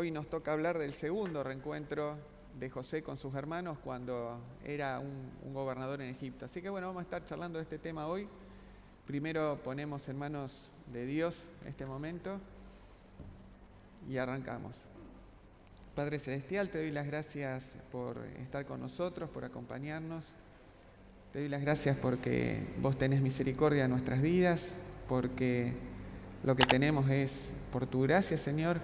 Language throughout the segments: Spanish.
Hoy nos toca hablar del segundo reencuentro de José con sus hermanos cuando era un gobernador en Egipto. Así que bueno, vamos a estar charlando de este tema hoy. Primero ponemos en manos de Dios este momento y arrancamos. Padre Celestial, te doy las gracias por estar con nosotros, por acompañarnos. Te doy las gracias porque vos tenés misericordia en nuestras vidas, porque lo que tenemos es por tu gracia, Señor,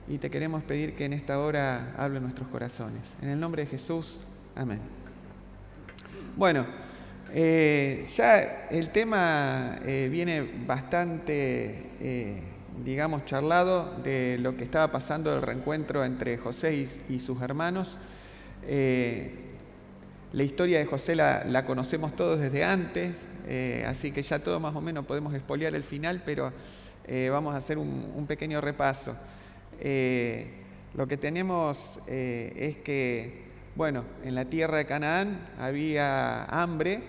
y te queremos pedir que en esta hora hable en nuestros corazones. En el nombre de Jesús, amén. Bueno, ya el tema viene bastante, charlado de lo que estaba pasando el reencuentro entre José y sus hermanos. La historia de José la conocemos todos desde antes, así que ya todos más o menos podemos espolear el final, pero vamos a hacer un pequeño repaso. Lo que tenemos es que, bueno, en la tierra de Canaán había hambre,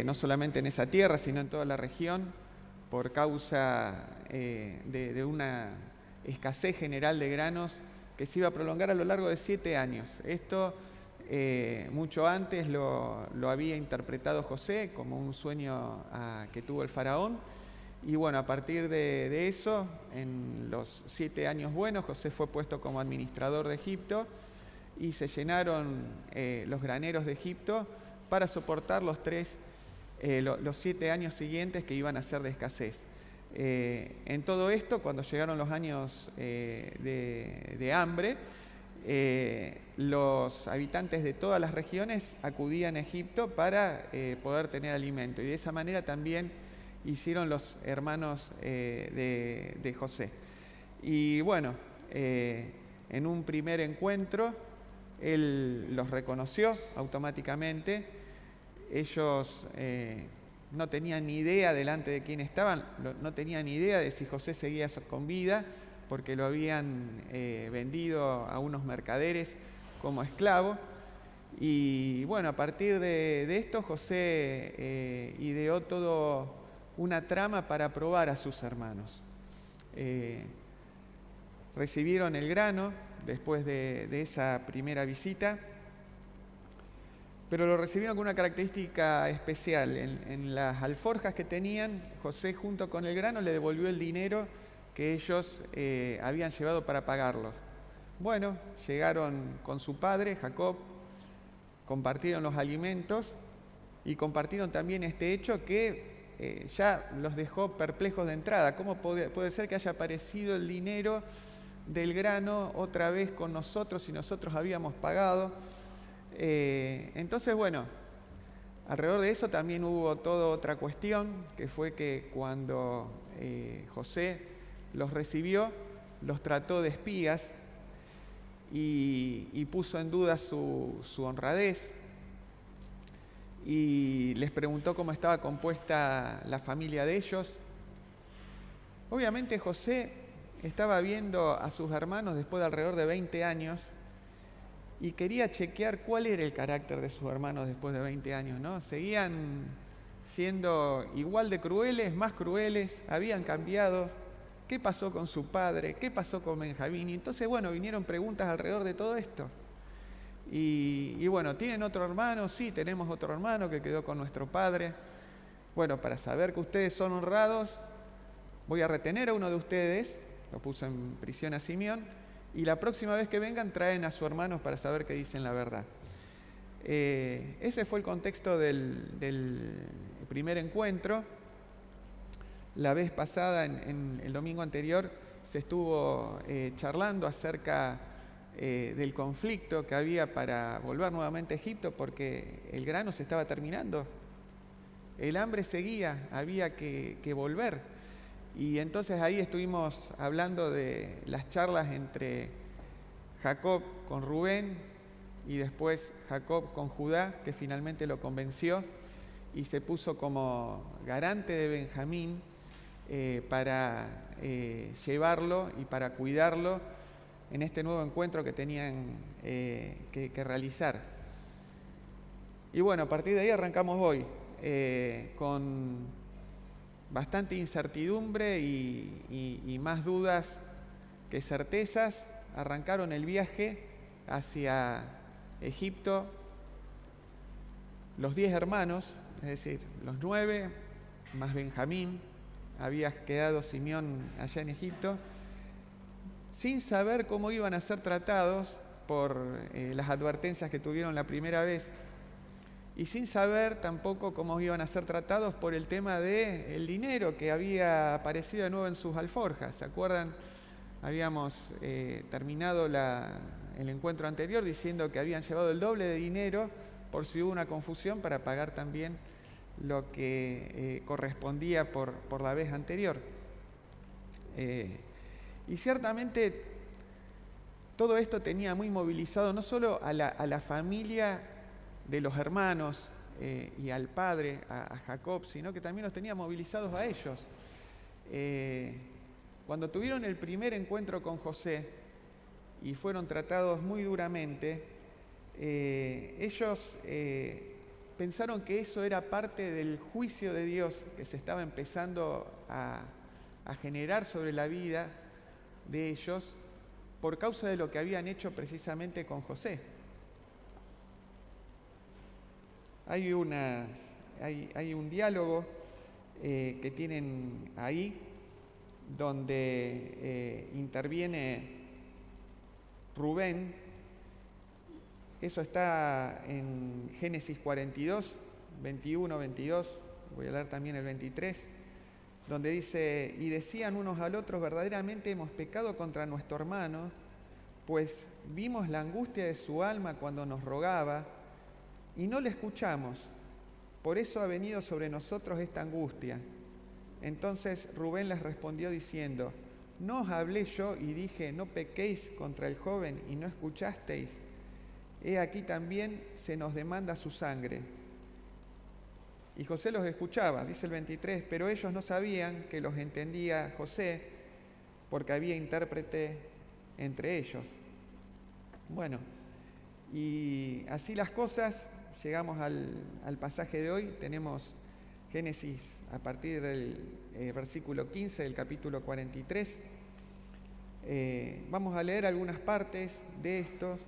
no solamente en esa tierra, sino en toda la región, por causa de una escasez general de granos que se iba a prolongar a lo largo de 7 años. Esto mucho antes lo había interpretado José como un sueño que tuvo el faraón. Y bueno, a partir de eso, en los 7 años buenos, José fue puesto como administrador de Egipto y se llenaron los graneros de Egipto para soportar los 7 años siguientes que iban a ser de escasez. En todo esto, cuando llegaron los años de hambre, los habitantes de todas las regiones acudían a Egipto para poder tener alimento, y de esa manera también hicieron los hermanos de José. Y bueno, en un primer encuentro, él los reconoció automáticamente. Ellos no tenían ni idea delante de quién estaban, no tenían ni idea de si José seguía con vida, porque lo habían vendido a unos mercaderes como esclavo. Y bueno, a partir de esto, José ideó todo una trama para probar a sus hermanos. Recibieron el grano después de esa primera visita, pero lo recibieron con una característica especial. En las alforjas que tenían, José junto con el grano le devolvió el dinero que ellos habían llevado para pagarlos. Bueno, llegaron con su padre, Jacob, compartieron los alimentos y compartieron también este hecho que ya los dejó perplejos de entrada. ¿Cómo puede ser que haya aparecido el dinero del grano otra vez con nosotros si nosotros habíamos pagado? Entonces, bueno, alrededor de eso también hubo toda otra cuestión, que fue que cuando José los recibió, los trató de espías y puso en duda su honradez. Y les preguntó cómo estaba compuesta la familia de ellos. Obviamente José estaba viendo a sus hermanos después de alrededor de 20 años y quería chequear cuál era el carácter de sus hermanos después de 20 años, ¿no? Seguían siendo igual de crueles, más crueles, habían cambiado. ¿Qué pasó con su padre? ¿Qué pasó con Benjamín? Y entonces, bueno, vinieron preguntas alrededor de todo esto. Y bueno, ¿tienen otro hermano? Sí, tenemos otro hermano que quedó con nuestro padre. Bueno, para saber que ustedes son honrados, voy a retener a uno de ustedes, lo puso en prisión a Simeón, y la próxima vez que vengan traen a su hermano para saber que dicen la verdad. Ese fue el contexto del primer encuentro. La vez pasada, en el domingo anterior, se estuvo charlando acerca del conflicto que había para volver nuevamente a Egipto, porque el grano se estaba terminando, el hambre seguía, había que volver. Y entonces ahí estuvimos hablando de las charlas entre Jacob con Rubén y después Jacob con Judá, que finalmente lo convenció y se puso como garante de Benjamín para llevarlo y para cuidarlo en este nuevo encuentro que tenían que realizar. Y bueno, a partir de ahí arrancamos hoy con bastante incertidumbre y más dudas que certezas, arrancaron el viaje hacia Egipto los 10 hermanos, es decir, los 9 más Benjamín. Había quedado Simeón allá en Egipto, sin saber cómo iban a ser tratados por las advertencias que tuvieron la primera vez, y sin saber tampoco cómo iban a ser tratados por el tema del dinero que había aparecido de nuevo en sus alforjas. ¿Se acuerdan? Habíamos terminado el encuentro anterior diciendo que habían llevado el doble de dinero por si hubo una confusión, para pagar también lo que correspondía por la vez anterior. Y ciertamente todo esto tenía muy movilizado no solo a la familia de los hermanos y al padre, a Jacob, sino que también los tenía movilizados a ellos. Cuando tuvieron el primer encuentro con José y fueron tratados muy duramente, ellos pensaron que eso era parte del juicio de Dios que se estaba empezando a generar sobre la vida de ellos por causa de lo que habían hecho precisamente con José. Hay un diálogo que tienen ahí donde interviene Rubén. Eso está en Génesis 42, 21, 22, voy a leer también el 23, donde dice: y decían unos al otro, verdaderamente hemos pecado contra nuestro hermano, pues vimos la angustia de su alma cuando nos rogaba, y no le escuchamos, por eso ha venido sobre nosotros esta angustia. Entonces Rubén les respondió diciendo: ¿no os hablé yo y dije, no pequéis contra el joven, y no escuchasteis? He aquí también se nos demanda su sangre. Y José los escuchaba, dice el 23, pero ellos no sabían que los entendía José, porque había intérprete entre ellos. Bueno, y así las cosas, llegamos al pasaje de hoy. Tenemos Génesis a partir del versículo 15 del capítulo 43. Vamos a leer algunas partes de estos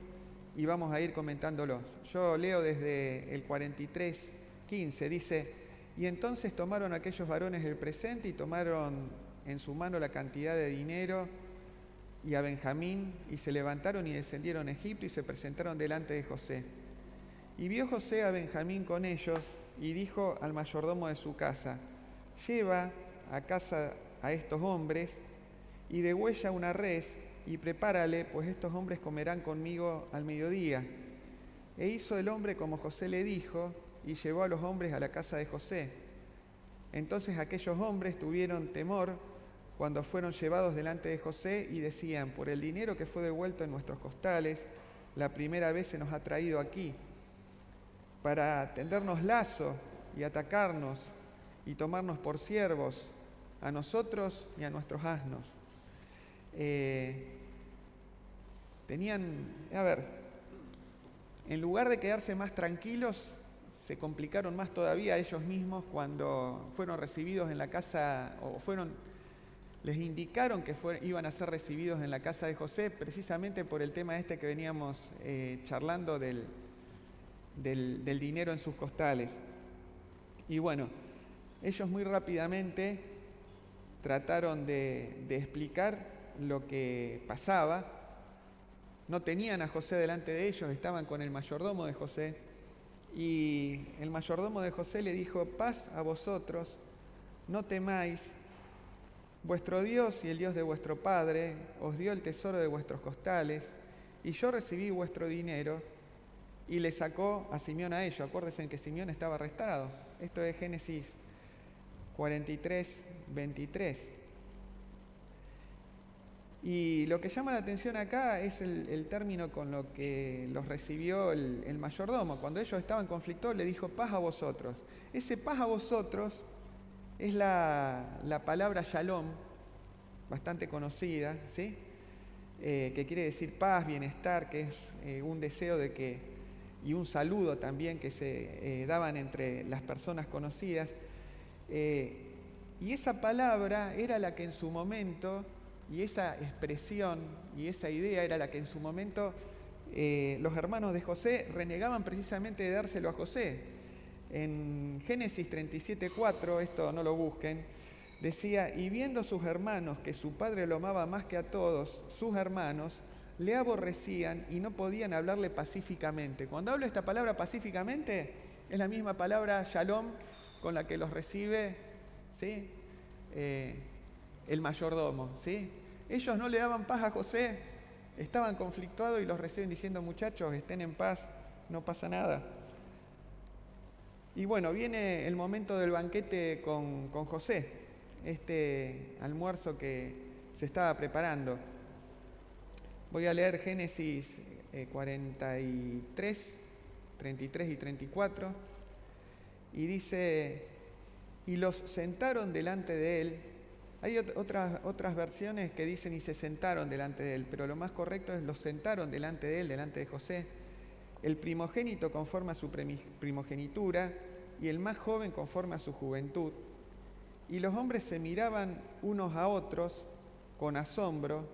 y vamos a ir comentándolos. Yo leo desde el 43, 15, dice: y entonces tomaron aquellos varones el presente y tomaron en su mano la cantidad de dinero y a Benjamín, y se levantaron y descendieron a Egipto y se presentaron delante de José. Y vio José a Benjamín con ellos y dijo al mayordomo de su casa: lleva a casa a estos hombres y degüella una res y prepárale, pues estos hombres comerán conmigo al mediodía. E hizo el hombre como José le dijo, y llevó a los hombres a la casa de José. Entonces aquellos hombres tuvieron temor cuando fueron llevados delante de José y decían: por el dinero que fue devuelto en nuestros costales, la primera vez se nos ha traído aquí, para tendernos lazo y atacarnos y tomarnos por siervos, a nosotros y a nuestros asnos. En lugar de quedarse más tranquilos, se complicaron más todavía ellos mismos cuando fueron recibidos en la casa, les indicaron que iban a ser recibidos en la casa de José, precisamente por el tema este que veníamos charlando del dinero en sus costales. Y bueno, ellos muy rápidamente trataron de explicar lo que pasaba. No tenían a José delante de ellos, estaban con el mayordomo de José. Y el mayordomo de José le dijo: paz a vosotros, no temáis, vuestro Dios y el Dios de vuestro Padre os dio el tesoro de vuestros costales, y yo recibí vuestro dinero. Y le sacó a Simeón a ellos. Acuérdense que Simeón estaba arrestado. Esto es Génesis 43, 23. Y lo que llama la atención acá es el término con lo que los recibió el mayordomo. Cuando ellos estaban conflictados, le dijo: paz a vosotros. Ese paz a vosotros es la palabra shalom, bastante conocida, ¿sí? Que quiere decir paz, bienestar, que es un deseo de que, y un saludo también que se daban entre las personas conocidas. Y esa palabra era la que en su momento Y esa expresión y esa idea era la que en su momento los hermanos de José renegaban precisamente de dárselo a José. En Génesis 37:4, esto no lo busquen, decía: y viendo sus hermanos que su padre lo amaba más que a todos sus hermanos, le aborrecían y no podían hablarle pacíficamente. Cuando hablo esta palabra pacíficamente, es la misma palabra shalom con la que los recibe, ¿sí? El mayordomo, ¿sí? Ellos no le daban paz a José, estaban conflictuados y los reciben diciendo: muchachos, estén en paz, no pasa nada. Y bueno, viene el momento del banquete con José, este almuerzo que se estaba preparando. Voy a leer Génesis 43, 33 y 34, y dice: y los sentaron delante de él. Hay otras versiones que dicen: y se sentaron delante de él, pero lo más correcto es: los sentaron delante de él, delante de José, el primogénito conforme a su primogenitura y el más joven conforme a su juventud. Y los hombres se miraban unos a otros con asombro,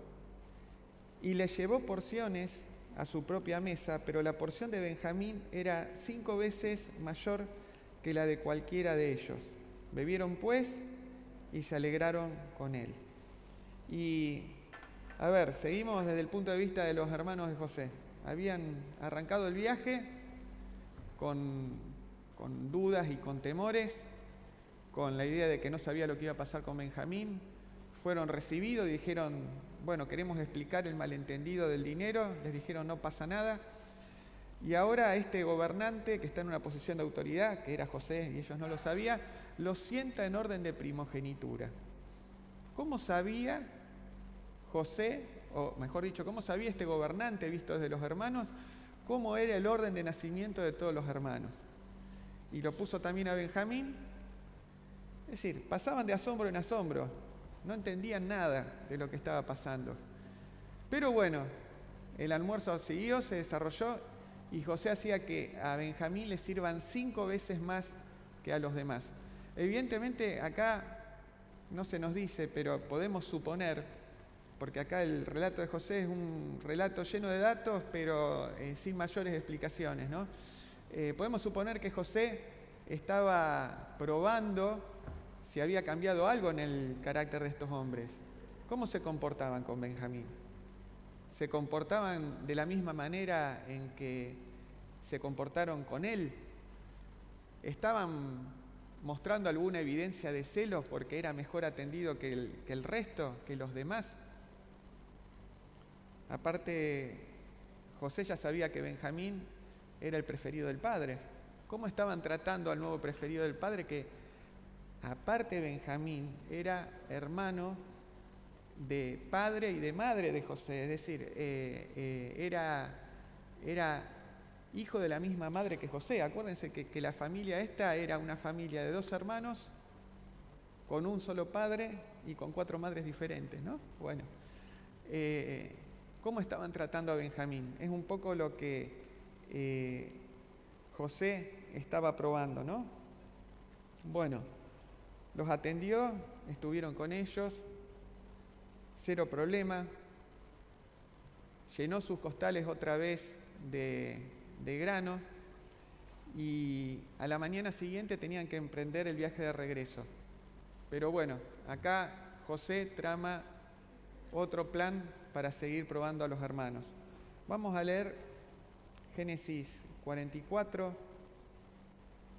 y les llevó porciones a su propia mesa, pero la porción de Benjamín era 5 veces mayor que la de cualquiera de ellos. Bebieron pues y se alegraron con él. Y a ver, seguimos desde el punto de vista de los hermanos de José. Habían arrancado el viaje con dudas y con temores, con la idea de que no sabía lo que iba a pasar con Benjamín. Fueron recibidos y dijeron: bueno, queremos explicar el malentendido del dinero. Les dijeron: no pasa nada. Y ahora este gobernante, que está en una posición de autoridad, que era José y ellos no lo sabían, lo sienta en orden de primogenitura. ¿Cómo sabía José, o mejor dicho, cómo sabía este gobernante, visto desde los hermanos, cómo era el orden de nacimiento de todos los hermanos? Y lo puso también a Benjamín. Es decir, pasaban de asombro en asombro, no entendían nada de lo que estaba pasando. Pero bueno, el almuerzo siguió, se desarrolló, y José hacía que a Benjamín le sirvan 5 veces más que a los demás. Evidentemente acá no se nos dice, pero podemos suponer, porque acá el relato de José es un relato lleno de datos, pero sin mayores explicaciones, ¿no? Podemos suponer que José estaba probando si había cambiado algo en el carácter de estos hombres. ¿Cómo se comportaban con Benjamín? ¿Se comportaban de la misma manera en que se comportaron con él? ¿Estaban mostrando alguna evidencia de celos porque era mejor atendido que el resto, que los demás? Aparte, José ya sabía que Benjamín era el preferido del padre. ¿Cómo estaban tratando al nuevo preferido del padre, que aparte Benjamín era hermano de padre y de madre de José? Es decir, era hijo de la misma madre que José. Acuérdense que la familia esta era una familia de 2 hermanos con un solo padre y con 4 madres diferentes, ¿no? Bueno, ¿cómo estaban tratando a Benjamín? Es un poco lo que José estaba probando, ¿no? Bueno, los atendió, estuvieron con ellos, 0 problema, llenó sus costales otra vez de grano, y a la mañana siguiente tenían que emprender el viaje de regreso. Pero bueno, acá José trama otro plan para seguir probando a los hermanos. Vamos a leer Génesis 44,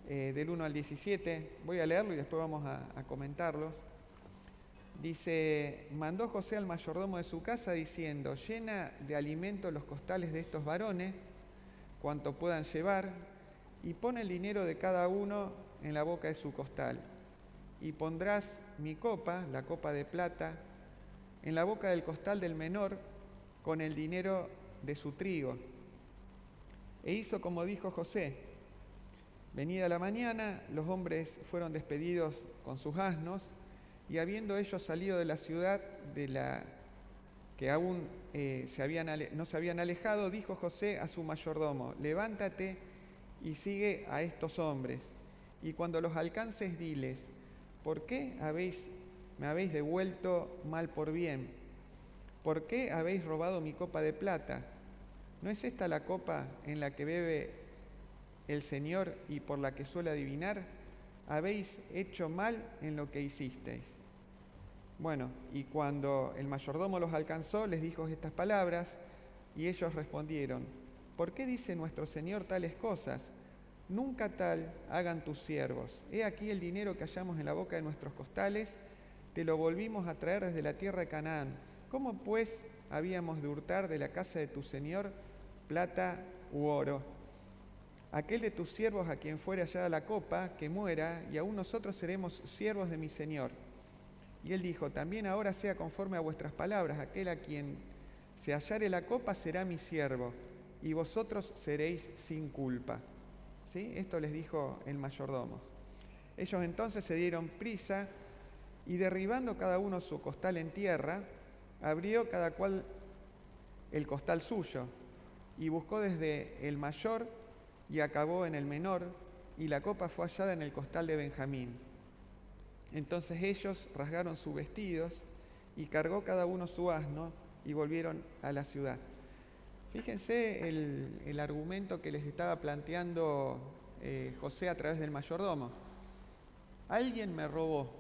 del 1 al 17. Voy a leerlo y después vamos a comentarlos. Dice: mandó José al mayordomo de su casa diciendo: llena de alimento los costales de estos varones, cuanto puedan llevar, y pon el dinero de cada uno en la boca de su costal. Y pondrás mi copa, la copa de plata, en la boca del costal del menor, con el dinero de su trigo. E hizo como dijo José. Venida la mañana, los hombres fueron despedidos con sus asnos, y habiendo ellos salido de la ciudad de la que aún no se habían alejado, dijo José a su mayordomo: levántate y sigue a estos hombres, y cuando los alcances diles: ¿por qué me habéis devuelto mal por bien? ¿por qué habéis robado mi copa de plata? ¿No es esta la copa en la que bebe el Señor y por la que suele adivinar? Habéis hecho mal en lo que hicisteis. Bueno, y cuando el mayordomo los alcanzó, les dijo estas palabras, y ellos respondieron: ¿por qué dice nuestro Señor tales cosas? Nunca tal hagan tus siervos. He aquí el dinero que hallamos en la boca de nuestros costales, te lo volvimos a traer desde la tierra de Canaán. ¿Cómo pues habíamos de hurtar de la casa de tu Señor plata u oro? Aquel de tus siervos a quien fuere hallada la copa, que muera, y aún nosotros seremos siervos de mi Señor. Y él dijo: también ahora sea conforme a vuestras palabras, aquel a quien se hallare la copa será mi siervo, y vosotros seréis sin culpa. ¿Sí? Esto les dijo el mayordomo. Ellos entonces se dieron prisa, y derribando cada uno su costal en tierra, abrió cada cual el costal suyo, y buscó desde el mayor y acabó en el menor, y la copa fue hallada en el costal de Benjamín. Entonces ellos rasgaron sus vestidos, y cargó cada uno su asno, y volvieron a la ciudad. Fíjense el argumento que les estaba planteando José a través del mayordomo. Alguien me robó.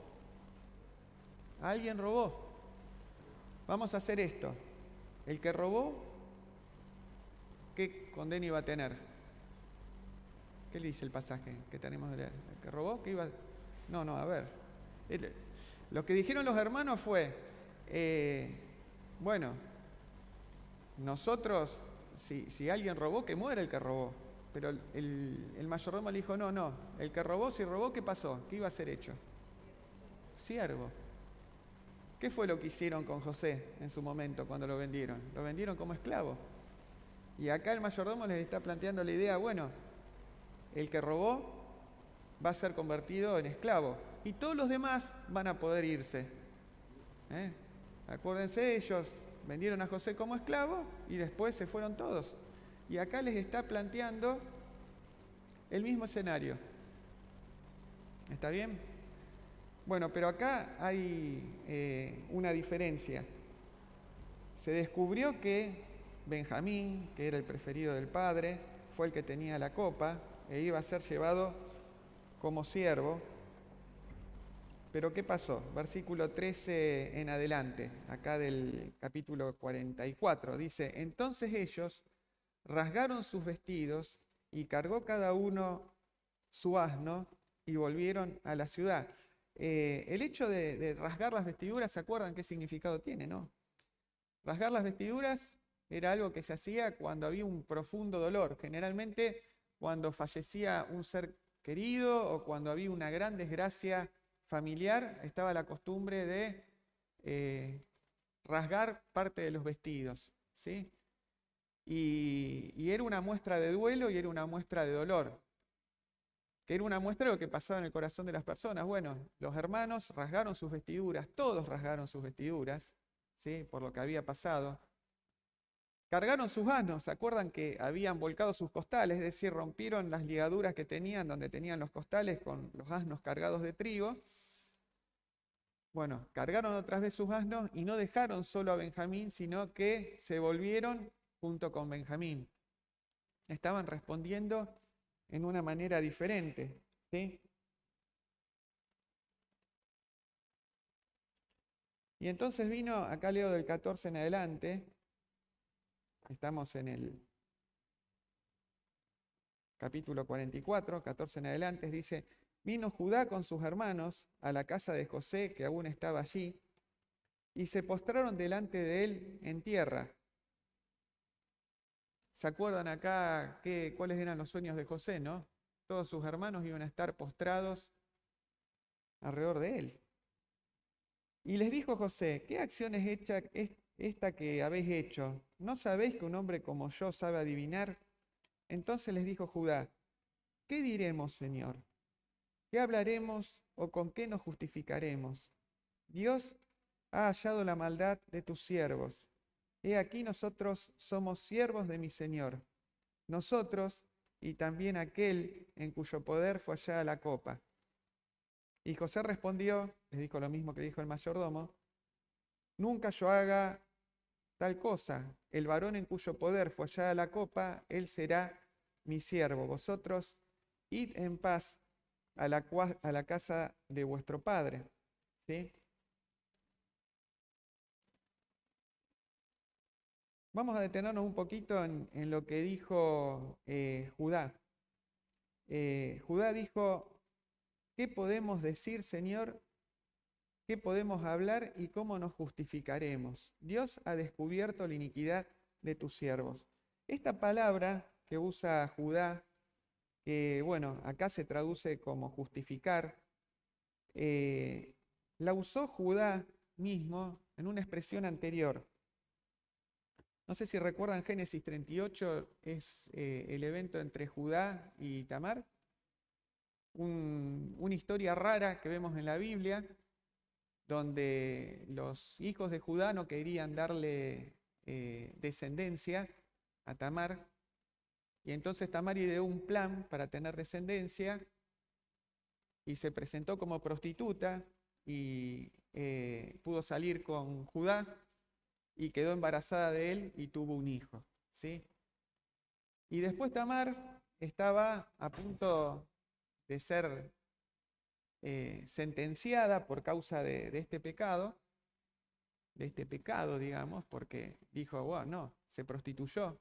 Alguien robó. Vamos a hacer esto. El que robó, ¿qué condena iba a tener? ¿Qué le dice el pasaje que tenemos de leer? ¿El que robó? ¿Qué iba a...? No, a ver. Lo que dijeron los hermanos fue, bueno, nosotros, si alguien robó, que muera el que robó. Pero el mayordomo le dijo, no, el que robó, si robó, ¿qué pasó? ¿Qué iba a ser hecho? Siervo. ¿Qué fue lo que hicieron con José en su momento cuando lo vendieron? Lo vendieron como esclavo. Y acá el mayordomo les está planteando la idea, bueno, el que robó va a ser convertido en esclavo y todos los demás van a poder irse. Acuérdense, ellos vendieron a José como esclavo y después se fueron todos. Y acá les está planteando el mismo escenario. ¿Está bien? Bueno, pero acá hay una diferencia. Se descubrió que Benjamín, que era el preferido del padre, fue el que tenía la copa e iba a ser llevado como siervo. Pero ¿qué pasó? Versículo 13 en adelante, acá del capítulo 44, dice: entonces ellos rasgaron sus vestidos y cargó cada uno su asno y volvieron a la ciudad. El hecho de rasgar las vestiduras, ¿se acuerdan qué significado tiene, no? Rasgar las vestiduras era algo que se hacía cuando había un profundo dolor, generalmente cuando fallecía un ser querido o cuando había una gran desgracia familiar, estaba la costumbre de rasgar parte de los vestidos, ¿sí? Y era una muestra de duelo y era una muestra de dolor, que era una muestra de lo que pasaba en el corazón de las personas. Bueno, los hermanos rasgaron sus vestiduras, todos rasgaron sus vestiduras, ¿sí? Por lo que había pasado. Cargaron sus asnos, ¿se acuerdan que habían volcado sus costales? Es decir, rompieron las ligaduras que tenían donde tenían los costales con los asnos cargados de trigo. Bueno, cargaron otra vez sus asnos y no dejaron solo a Benjamín, sino que se volvieron junto con Benjamín. Estaban respondiendo en una manera diferente, ¿sí? Y entonces vino, acá leo del 14 en adelante, estamos en el capítulo 44, 14 en adelante, dice: vino Judá con sus hermanos a la casa de José, que aún estaba allí, y se postraron delante de él en tierra. ¿Se acuerdan acá cuáles eran los sueños de José, no? Todos sus hermanos iban a estar postrados alrededor de él. Y les dijo José: ¿qué acción es esta que habéis hecho? ¿No sabéis que un hombre como yo sabe adivinar? Entonces les dijo Judá: ¿qué diremos, Señor? ¿Qué hablaremos o con qué nos justificaremos? Dios ha hallado la maldad de tus siervos. He aquí nosotros somos siervos de mi Señor, nosotros y también aquel en cuyo poder fue hallada la copa. Y José respondió, les dijo lo mismo que dijo el mayordomo: nunca yo haga tal cosa, el varón en cuyo poder fue hallada la copa, él será mi siervo. Vosotros id en paz a la casa de vuestro padre. ¿Sí? Vamos a detenernos un poquito en lo que dijo Judá. Judá dijo, ¿qué podemos decir, Señor? ¿Qué podemos hablar y cómo nos justificaremos? Dios ha descubierto la iniquidad de tus siervos. Esta palabra que usa Judá, que bueno, acá se traduce como justificar, la usó Judá mismo en una expresión anterior. No sé si recuerdan Génesis 38, es el evento entre Judá y Tamar, una historia rara que vemos en la Biblia, donde los hijos de Judá no querían darle descendencia a Tamar, y entonces Tamar ideó un plan para tener descendencia y se presentó como prostituta y pudo salir con Judá y quedó embarazada de él y tuvo un hijo, ¿sí? Y después Tamar estaba a punto de ser sentenciada por causa de este pecado, digamos, porque dijo, bueno, no, se prostituyó.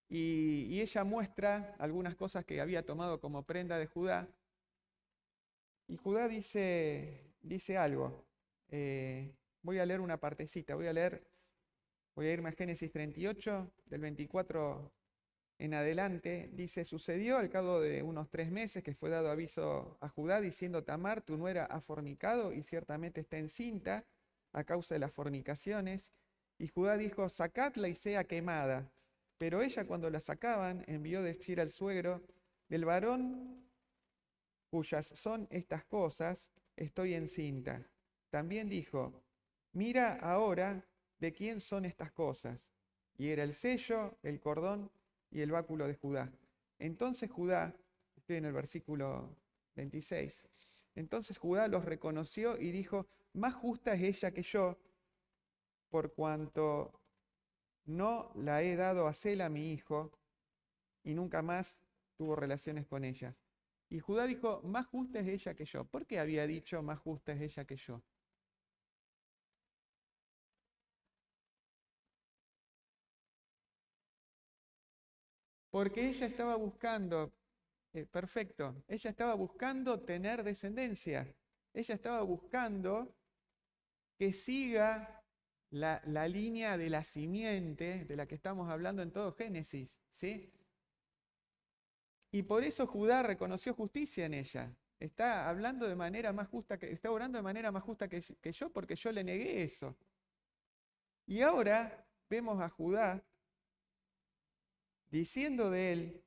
Y ella muestra algunas cosas que había tomado como prenda de Judá. Y Judá dice algo. Voy a leer una partecita, voy a irme a Génesis 38, del 24 en adelante. Dice, sucedió al cabo de unos 3 meses que fue dado aviso a Judá diciendo, Tamar, tu nuera ha fornicado y ciertamente está encinta a causa de las fornicaciones. Y Judá dijo, sacadla y sea quemada. Pero ella cuando la sacaban envió decir al suegro, del varón cuyas son estas cosas, estoy encinta. También dijo, mira ahora de quién son estas cosas. Y era el sello, el cordón y el báculo de Judá. Entonces Judá, estoy en el versículo 26, entonces Judá los reconoció y dijo, más justa es ella que yo, por cuanto no la he dado a Sela mi hijo, y nunca más tuvo relaciones con ellas. Y Judá dijo, más justa es ella que yo. ¿Por qué había dicho, más justa es ella que yo? Porque ella estaba buscando, perfecto, ella estaba buscando tener descendencia. Ella estaba buscando que siga la línea de la simiente de la que estamos hablando en todo Génesis, ¿sí? Y por eso Judá reconoció justicia en ella. Está hablando de manera más justa está obrando de manera más justa que yo porque yo le negué eso. Y ahora vemos a Judá diciendo de él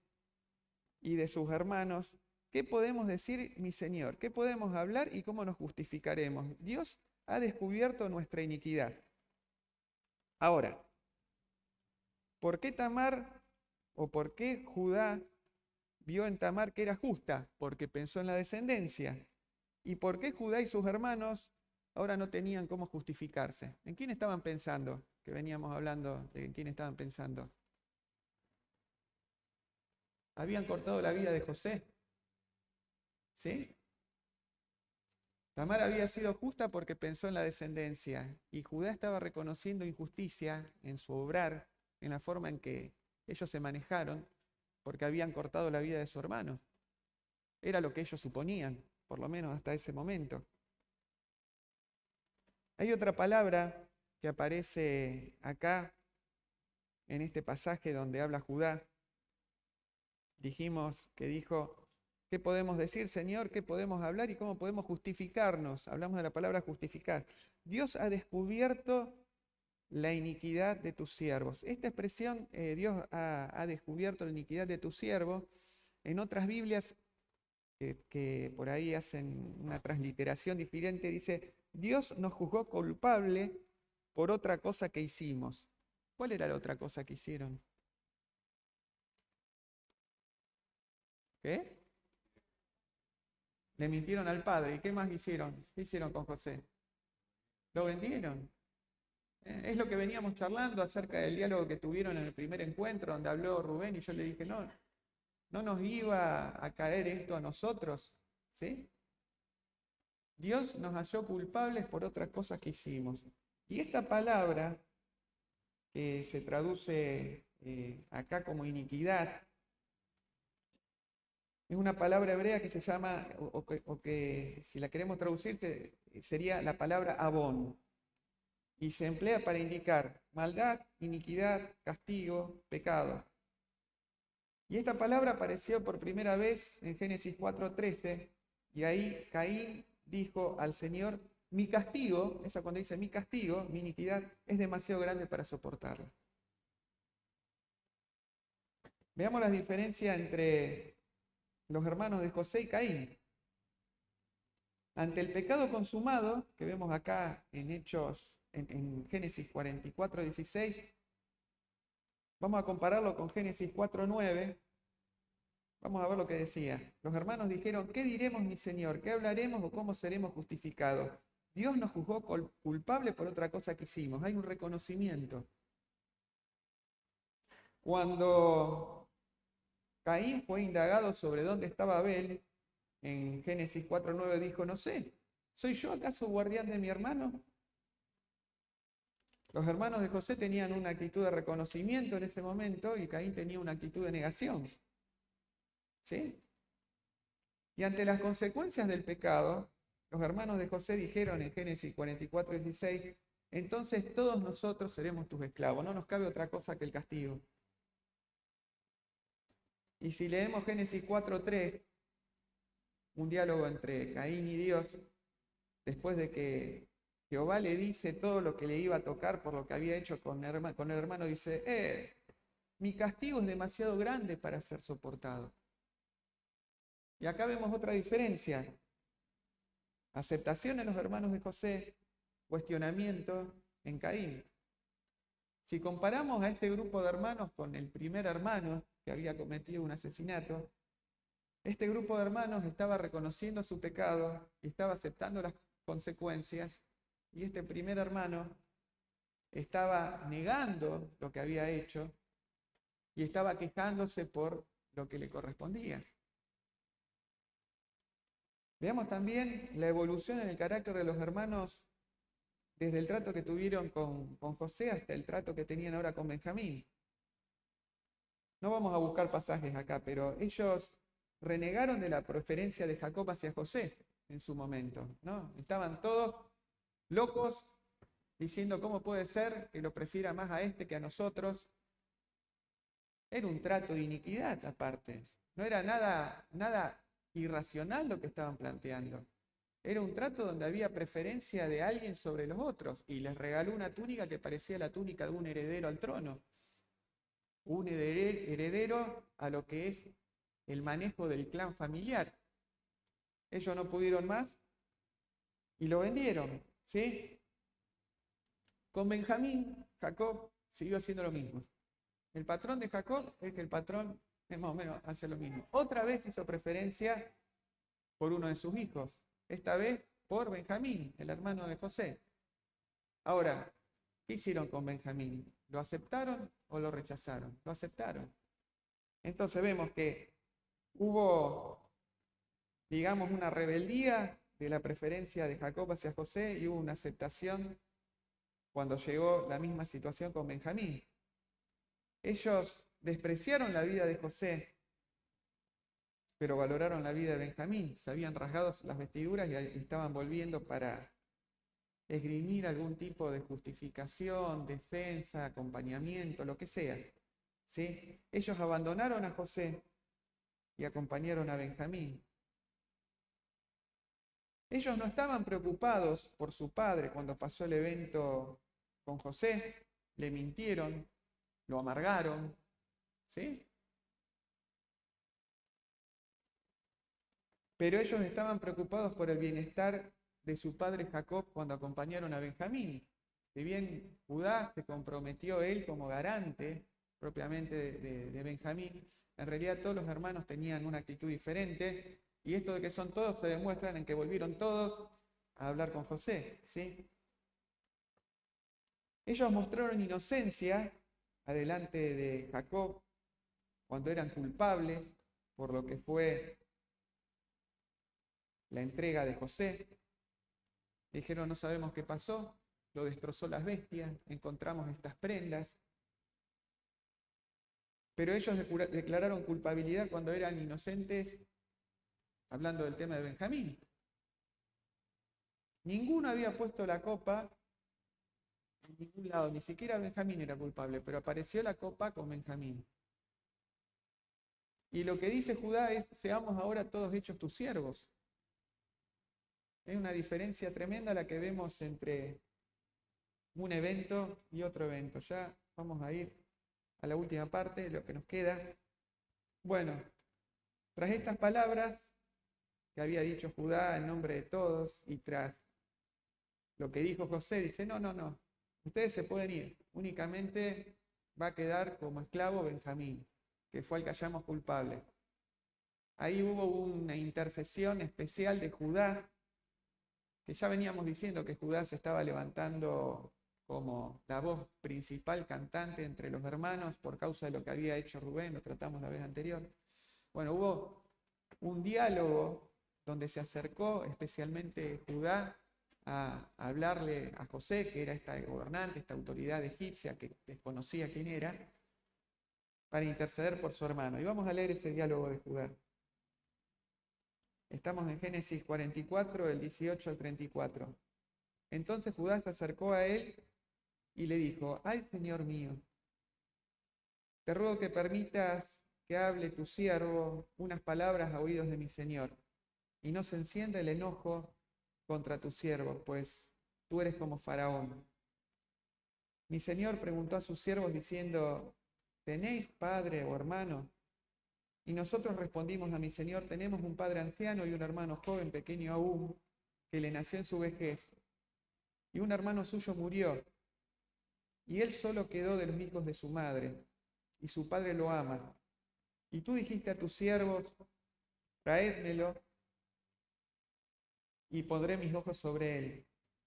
y de sus hermanos, ¿qué podemos decir, mi Señor? ¿Qué podemos hablar y cómo nos justificaremos? Dios ha descubierto nuestra iniquidad. Ahora, ¿por qué Tamar o por qué Judá vio en Tamar que era justa? Porque pensó en la descendencia. ¿Y por qué Judá y sus hermanos ahora no tenían cómo justificarse? ¿En quién estaban pensando? Que veníamos hablando de en quién estaban pensando. Habían cortado la vida de José. ¿Sí? Tamar había sido justa porque pensó en la descendencia y Judá estaba reconociendo injusticia en su obrar, en la forma en que ellos se manejaron, porque habían cortado la vida de su hermano. Era lo que ellos suponían, por lo menos hasta ese momento. Hay otra palabra que aparece acá en este pasaje donde habla Judá. Dijimos que dijo, ¿qué podemos decir, Señor? ¿Qué podemos hablar y cómo podemos justificarnos? Hablamos de la palabra justificar. Dios ha descubierto la iniquidad de tus siervos. Esta expresión, Dios ha descubierto la iniquidad de tus siervos, en otras Biblias que por ahí hacen una transliteración diferente, dice, Dios nos juzgó culpable por otra cosa que hicimos. ¿Cuál era la otra cosa que hicieron? ¿Qué? Le mintieron al padre. ¿Y qué más hicieron? ¿Qué hicieron con José? Lo vendieron. Es lo que veníamos charlando acerca del diálogo que tuvieron en el primer encuentro, donde habló Rubén y yo le dije, no, no nos iba a caer esto a nosotros, ¿sí? Dios nos halló culpables por otras cosas que hicimos. Y esta palabra, que se traduce acá como iniquidad, es una palabra hebrea que se llama, o que si la queremos traducir, sería la palabra abón. Y se emplea para indicar maldad, iniquidad, castigo, pecado. Y esta palabra apareció por primera vez en Génesis 4:13, y ahí Caín dijo al Señor, mi castigo, esa cuando dice mi castigo, mi iniquidad, es demasiado grande para soportarla. Veamos las diferencias entre los hermanos de José y Caín. Ante el pecado consumado, que vemos acá en Hechos, en Génesis 44:16, vamos a compararlo con Génesis 4:9. Vamos a ver lo que decía. Los hermanos dijeron, ¿qué diremos, mi Señor? ¿Qué hablaremos o cómo seremos justificados? Dios nos juzgó culpable por otra cosa que hicimos. Hay un reconocimiento. Cuando Caín fue indagado sobre dónde estaba Abel, en Génesis 4:9 dijo, no sé, ¿soy yo acaso guardián de mi hermano? Los hermanos de José tenían una actitud de reconocimiento en ese momento y Caín tenía una actitud de negación. ¿Sí? Y ante las consecuencias del pecado, los hermanos de José dijeron en Génesis 44:16, entonces todos nosotros seremos tus esclavos, no nos cabe otra cosa que el castigo. Y si leemos Génesis 4:3, un diálogo entre Caín y Dios, después de que Jehová le dice todo lo que le iba a tocar por lo que había hecho con el hermano, dice, mi castigo es demasiado grande para ser soportado. Y acá vemos otra diferencia. Aceptación en los hermanos de José, cuestionamiento en Caín. Si comparamos a este grupo de hermanos con el primer hermano que había cometido un asesinato, este grupo de hermanos estaba reconociendo su pecado y estaba aceptando las consecuencias, y este primer hermano estaba negando lo que había hecho y estaba quejándose por lo que le correspondía. Veamos también la evolución en el carácter de los hermanos desde el trato que tuvieron con José hasta el trato que tenían ahora con Benjamín. No vamos a buscar pasajes acá, pero ellos renegaron de la preferencia de Jacob hacia José en su momento, ¿no? Estaban todos locos diciendo cómo puede ser que lo prefiera más a este que a nosotros. Era un trato de iniquidad aparte. No era nada irracional lo que estaban planteando. Era un trato donde había preferencia de alguien sobre los otros y les regaló una túnica que parecía la túnica de un heredero al trono. Un heredero a lo que es el manejo del clan familiar. Ellos no pudieron más y lo vendieron, ¿sí? Con Benjamín, Jacob siguió haciendo lo mismo. El patrón de Jacob es que el patrón más o menos hace lo mismo. Otra vez hizo preferencia por uno de sus hijos, esta vez por Benjamín, el hermano de José. Ahora, ¿qué hicieron con Benjamín? ¿Lo aceptaron o lo rechazaron? Lo aceptaron. Entonces vemos que hubo, digamos, una rebeldía de la preferencia de Jacob hacia José y hubo una aceptación cuando llegó la misma situación con Benjamín. Ellos despreciaron la vida de José, pero valoraron la vida de Benjamín. Se habían rasgado las vestiduras y estaban volviendo para esgrimir algún tipo de justificación, defensa, acompañamiento, lo que sea. ¿Sí? Ellos abandonaron a José y acompañaron a Benjamín. Ellos no estaban preocupados por su padre cuando pasó el evento con José, le mintieron, lo amargaron, ¿sí? Pero ellos estaban preocupados por el bienestar de su padre Jacob cuando acompañaron a Benjamín. Si bien Judá se comprometió él como garante propiamente de Benjamín, en realidad todos los hermanos tenían una actitud diferente, y esto de que son todos se demuestra en que volvieron todos a hablar con José, ¿sí? Ellos mostraron inocencia adelante de Jacob cuando eran culpables por lo que fue la entrega de José. Dijeron, no sabemos qué pasó, lo destrozó las bestias, encontramos estas prendas. Pero ellos declararon culpabilidad cuando eran inocentes, hablando del tema de Benjamín. Ninguno había puesto la copa en ningún lado, ni siquiera Benjamín era culpable, pero apareció la copa con Benjamín. Y lo que dice Judá es, seamos ahora todos hechos tus siervos. Es una diferencia tremenda la que vemos entre un evento y otro evento. Ya vamos a ir a la última parte, lo que nos queda. Bueno, tras estas palabras que había dicho Judá en nombre de todos y tras lo que dijo José, dice, no, ustedes se pueden ir, únicamente va a quedar como esclavo Benjamín, que fue el que hallamos culpable. Ahí hubo una intercesión especial de Judá, que ya veníamos diciendo que Judá se estaba levantando como la voz principal cantante entre los hermanos por causa de lo que había hecho Rubén, lo tratamos la vez anterior. Bueno, hubo un diálogo donde se acercó especialmente Judá a hablarle a José, que era esta gobernante, esta autoridad egipcia que desconocía quién era, para interceder por su hermano. Y vamos a leer ese diálogo de Judá. Estamos en Génesis 44, del 18 al 34. Entonces Judá se acercó a él y le dijo, ay, Señor mío, te ruego que permitas que hable tu siervo unas palabras a oídos de mi Señor, y no se encienda el enojo contra tu siervo, pues tú eres como Faraón. Mi Señor preguntó a sus siervos diciendo, ¿tenéis padre o hermano? Y nosotros respondimos a mi Señor, tenemos un padre anciano y un hermano joven, pequeño aún, que le nació en su vejez. Y un hermano suyo murió, y él solo quedó de los hijos de su madre, y su padre lo ama. Y tú dijiste a tus siervos, traédmelo, y pondré mis ojos sobre él.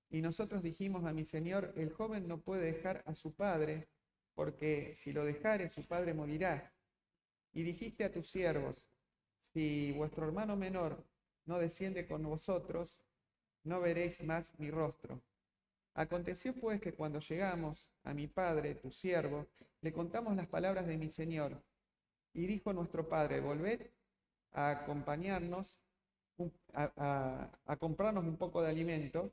Y nosotros dijimos a mi Señor, el joven no puede dejar a su padre, porque si lo dejare, su padre morirá. Y dijiste a tus siervos, si vuestro hermano menor no desciende con vosotros, no veréis más mi rostro. Aconteció pues que cuando llegamos a mi padre, tu siervo, le contamos las palabras de mi Señor. Y dijo nuestro padre, volved a acompañarnos, a comprarnos un poco de alimento.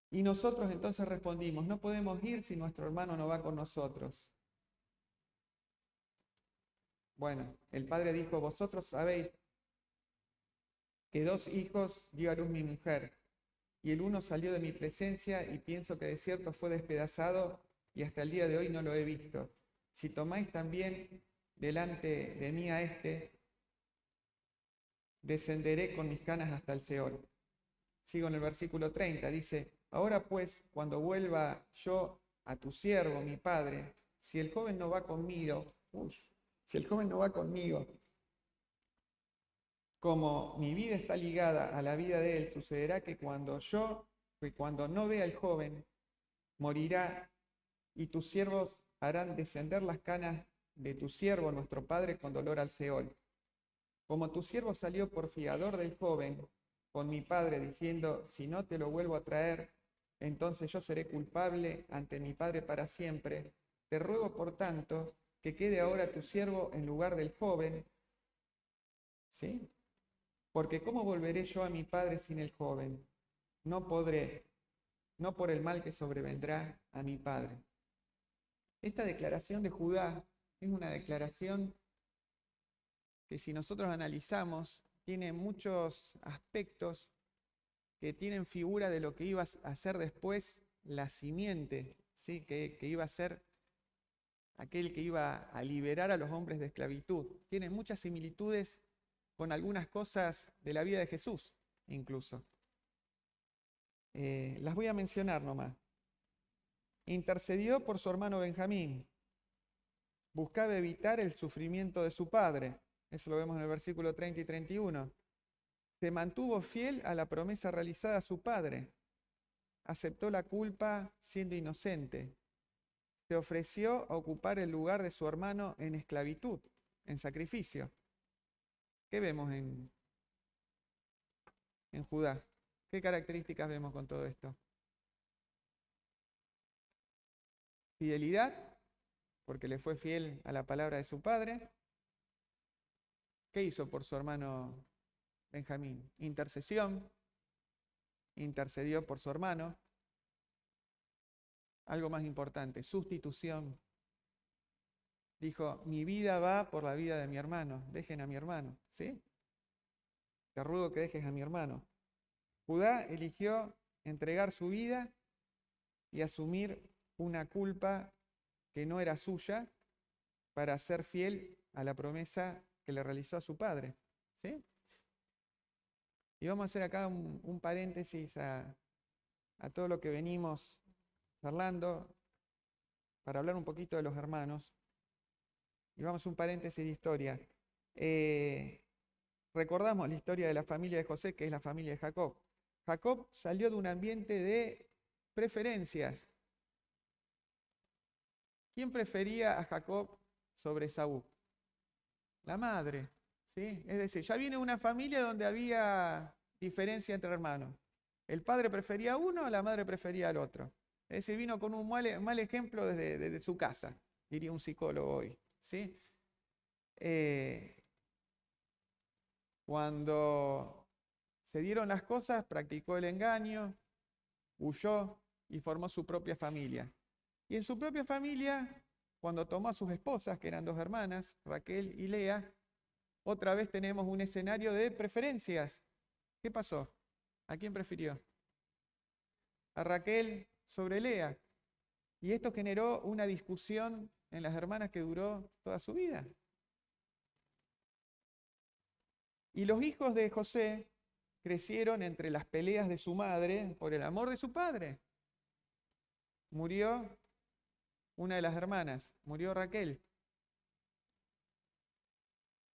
Y nosotros entonces respondimos, no podemos ir si nuestro hermano no va con nosotros. Bueno, el padre dijo, vosotros sabéis que 2 hijos dio a luz mi mujer, y el uno salió de mi presencia, y pienso que de cierto fue despedazado, y hasta el día de hoy no lo he visto. Si tomáis también delante de mí a este, descenderé con mis canas hasta el Seol. Sigo en el versículo 30, dice, ahora pues, cuando vuelva yo a tu siervo, mi padre, si el joven no va conmigo, como mi vida está ligada a la vida de él, sucederá que cuando no vea al joven, morirá, y tus siervos harán descender las canas de tu siervo, nuestro padre, con dolor al Seol. Como tu siervo salió por fiador del joven con mi padre, diciendo, si no te lo vuelvo a traer, entonces yo seré culpable ante mi padre para siempre. Te ruego, por tanto, que quede ahora tu siervo en lugar del joven, ¿sí? Porque ¿cómo volveré yo a mi padre sin el joven? No podré, no por el mal que sobrevendrá a mi padre. Esta declaración de Judá es una declaración que si nosotros analizamos, tiene muchos aspectos que tienen figura de lo que iba a ser después la simiente, ¿sí? que iba a ser aquel que iba a liberar a los hombres de esclavitud. Tiene muchas similitudes con algunas cosas de la vida de Jesús, incluso. Las voy a mencionar nomás. Intercedió por su hermano Benjamín. Buscaba evitar el sufrimiento de su padre. Eso lo vemos en el versículo 30 y 31. Se mantuvo fiel a la promesa realizada a su padre. aceptó la culpa siendo inocente. Se ofreció a ocupar el lugar de su hermano en esclavitud, en sacrificio. ¿Qué vemos en Judá? ¿Qué características vemos con todo esto? Fidelidad, porque le fue fiel a la palabra de su padre. ¿Qué hizo por su hermano Benjamín? Intercesión. Intercedió por su hermano. Algo más importante, sustitución. Dijo, mi vida va por la vida de mi hermano, dejen a mi hermano, ¿sí? Te ruego que dejes a mi hermano. Judá eligió entregar su vida y asumir una culpa que no era suya para ser fiel a la promesa que le realizó a su padre, ¿sí? Y vamos a hacer acá un paréntesis a todo lo que venimos charlando para hablar un poquito de los hermanos. Y vamos a un paréntesis de historia. Recordamos la historia de la familia de José, que es la familia de Jacob. Jacob salió de un ambiente de preferencias. ¿Quién prefería a Jacob sobre Esaú? La madre, ¿sí? Es decir, ya viene una familia donde había diferencia entre hermanos. El padre prefería a uno, la madre prefería al otro. Es decir, vino con un mal ejemplo desde su casa, diría un psicólogo hoy, ¿sí? Cuando se dieron las cosas, practicó el engaño, huyó y formó su propia familia. Y en su propia familia, cuando tomó a sus esposas, que eran dos hermanas, Raquel y Lea, otra vez tenemos un escenario de preferencias. ¿Qué pasó? ¿A quién prefirió? A Raquel sobre Lea. Y esto generó una discusión en las hermanas que duró toda su vida. Y los hijos de José crecieron entre las peleas de su madre por el amor de su padre. Murió una de las hermanas, murió Raquel.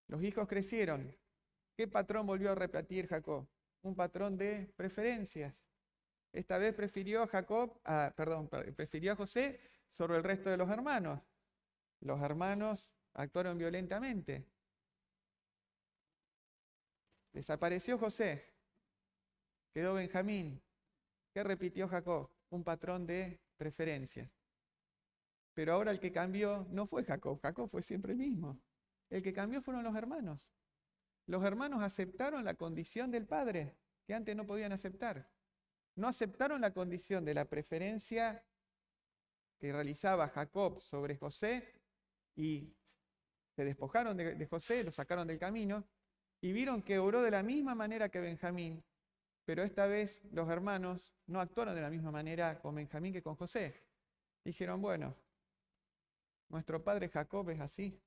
Los hijos crecieron. ¿Qué patrón volvió a repetir Jacob? Un patrón de preferencias. Esta vez prefirió a José sobre el resto de los hermanos. Los hermanos actuaron violentamente. Desapareció José. Quedó Benjamín. ¿Qué repitió Jacob? Un patrón de preferencias. Pero ahora el que cambió no fue Jacob. Jacob fue siempre el mismo. El que cambió fueron los hermanos. Los hermanos aceptaron la condición del padre, que antes no podían aceptar. No aceptaron la condición de la preferencia que realizaba Jacob sobre José y se despojaron de José, lo sacaron del camino y vieron que obró de la misma manera que Benjamín, pero esta vez los hermanos no actuaron de la misma manera con Benjamín que con José. Dijeron, bueno, nuestro padre Jacob es así.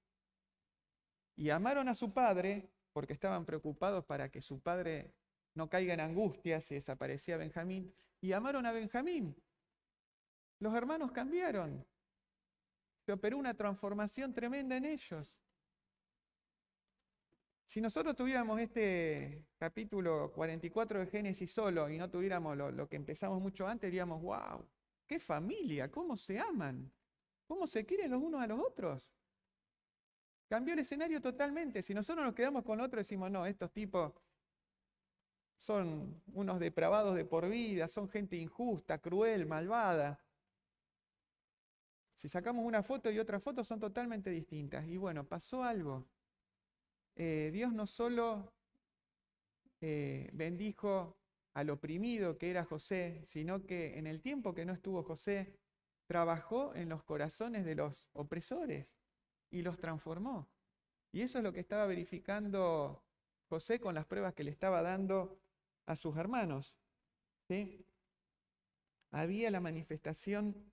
Y amaron a su padre porque estaban preocupados para que su padre no caiga en angustia si desaparecía Benjamín, y amaron a Benjamín. Los hermanos cambiaron. Se operó una transformación tremenda en ellos. Si nosotros tuviéramos este capítulo 44 de Génesis solo y no tuviéramos lo que empezamos mucho antes, diríamos, wow, qué familia, cómo se aman, cómo se quieren los unos a los otros. Cambió el escenario totalmente. Si nosotros nos quedamos con otro, decimos, no, estos tipos son unos depravados de por vida, son gente injusta, cruel, malvada. Si sacamos una foto y otra foto son totalmente distintas. Y bueno, pasó algo. Dios no solo bendijo al oprimido que era José, sino que en el tiempo que no estuvo José, trabajó en los corazones de los opresores y los transformó. Y eso es lo que estaba verificando José con las pruebas que le estaba dando a sus hermanos. ¿Sí? Había la manifestación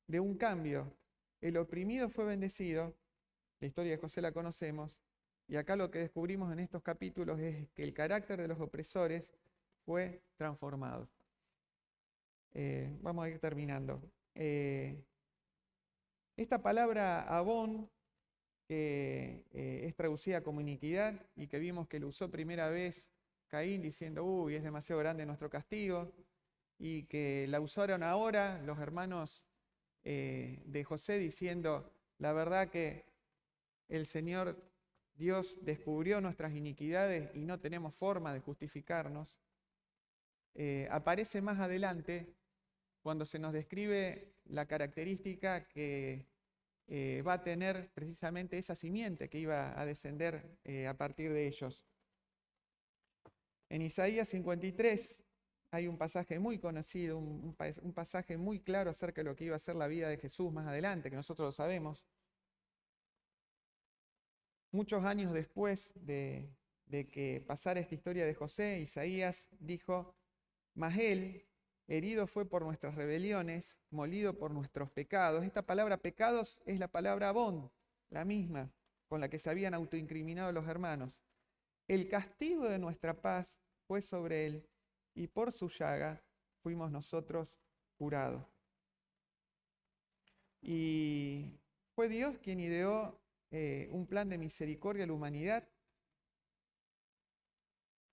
de un cambio. El oprimido fue bendecido, la historia de José la conocemos, y acá lo que descubrimos en estos capítulos es que el carácter de los opresores fue transformado. Vamos a ir terminando. Esta palabra abón, que es traducida como iniquidad y que vimos que lo usó primera vez Caín diciendo, uy, es demasiado grande nuestro castigo. y que la usaron ahora los hermanos de José diciendo, la verdad que el Señor Dios descubrió nuestras iniquidades y no tenemos forma de justificarnos, aparece más adelante cuando se nos describe la característica que va a tener precisamente esa simiente que iba a descender a partir de ellos. En Isaías 53 hay un pasaje muy conocido, un pasaje muy claro acerca de lo que iba a ser la vida de Jesús más adelante, que nosotros lo sabemos. Muchos años después de que pasara esta historia de José, Isaías dijo, mas él, herido fue por nuestras rebeliones, molido por nuestros pecados. Esta palabra pecados es la palabra abón, la misma con la que se habían autoincriminado los hermanos. El castigo de nuestra paz fue sobre él, y por su llaga fuimos nosotros curados. Y fue Dios quien ideó un plan de misericordia a la humanidad,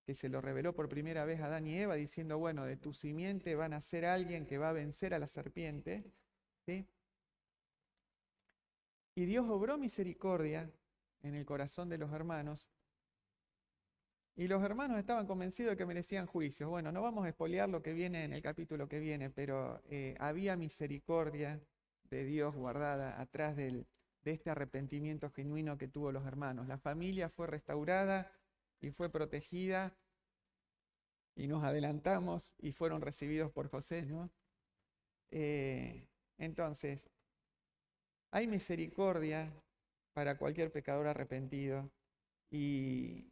que se lo reveló por primera vez a Adán y Eva, diciendo, bueno, de tu simiente va a nacer alguien que va a vencer a la serpiente, ¿sí? Y Dios obró misericordia en el corazón de los hermanos, y los hermanos estaban convencidos de que merecían juicios. Bueno, no vamos a espolear lo que viene en el capítulo que viene, pero había misericordia de Dios guardada atrás de este arrepentimiento genuino que tuvo los hermanos. La familia fue restaurada y fue protegida, y nos adelantamos y fueron recibidos por José, ¿no? Entonces, hay misericordia para cualquier pecador arrepentido, y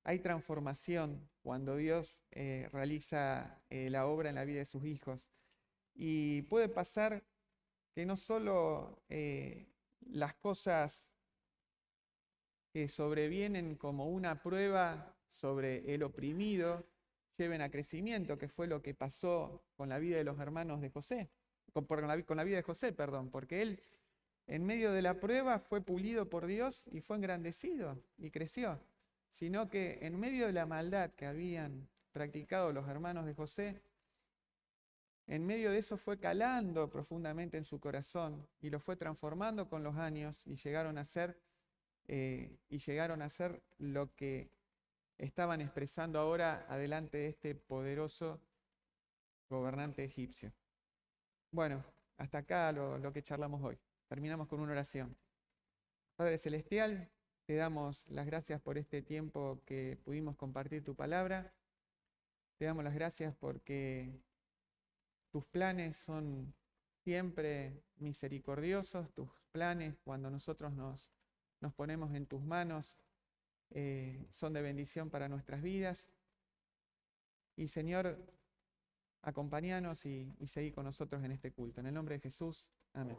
hay transformación cuando Dios realiza la obra en la vida de sus hijos. Y puede pasar que no solo las cosas que sobrevienen como una prueba sobre el oprimido lleven a crecimiento, que fue lo que pasó con la vida de los hermanos de José, con la vida de José, perdón, porque él en medio de la prueba fue pulido por Dios y fue engrandecido y creció, sino que en medio de la maldad que habían practicado los hermanos de José, en medio de eso fue calando profundamente en su corazón y lo fue transformando con los años, y llegaron a ser lo que estaban expresando ahora adelante de este poderoso gobernante egipcio. Bueno, hasta acá lo que charlamos hoy. Terminamos con una oración. Padre Celestial, te damos las gracias por este tiempo que pudimos compartir tu palabra. Te damos las gracias porque tus planes son siempre misericordiosos. Tus planes, cuando nosotros nos ponemos en tus manos, son de bendición para nuestras vidas. Y Señor, acompáñanos y seguí con nosotros en este culto. En el nombre de Jesús, amén.